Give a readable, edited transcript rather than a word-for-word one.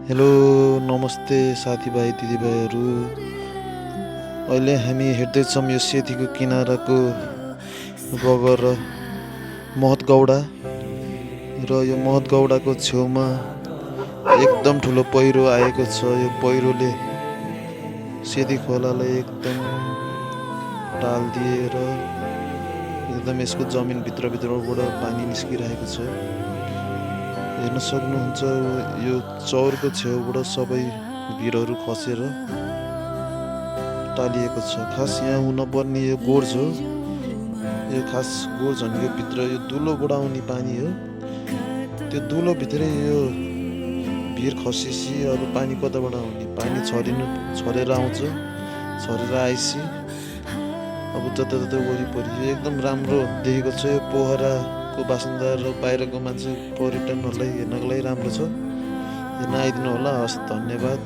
Hello नमस्ते साथीभाइ दिदीभाइहरू। अहिले हामी हेर्दैछौँ यो सेतीको किनाराको बगर महतगौडा र यो महतगौडाको छेउमा एकदम ठुलो पहिरो आएको छ। यो पहिरोले सेती खोलालाई एकदम टालिदिएर एकदम यसको जमिन भित्रबाट पानी निस्किरहेको छ। हेर्न सक्नुहुन्छ यो चौरको छेउबाट सबै भिरहरू खसेर टालिएको छ। खास यहाँ हुनुपर्ने यो गोर्ज हो, यो खास गोर्ज भनेको भित्र यो दुलोबाट आउने पानी हो। त्यो दुलोभित्रै यो भिर खसेपछि अरू पानी कताबाट आउने, पानी छरेर आउँछ। छरेर आएपछि अब जताततै वरिपरि यो एकदम राम्रो देखेको छ। यो पोखराको बासिन्दा र बाहिरको मान्छे पर्यटनहरूलाई हेर्नको लागि राम्रो छ। हेर्न आइदिनु होला। हस्, धन्यवाद।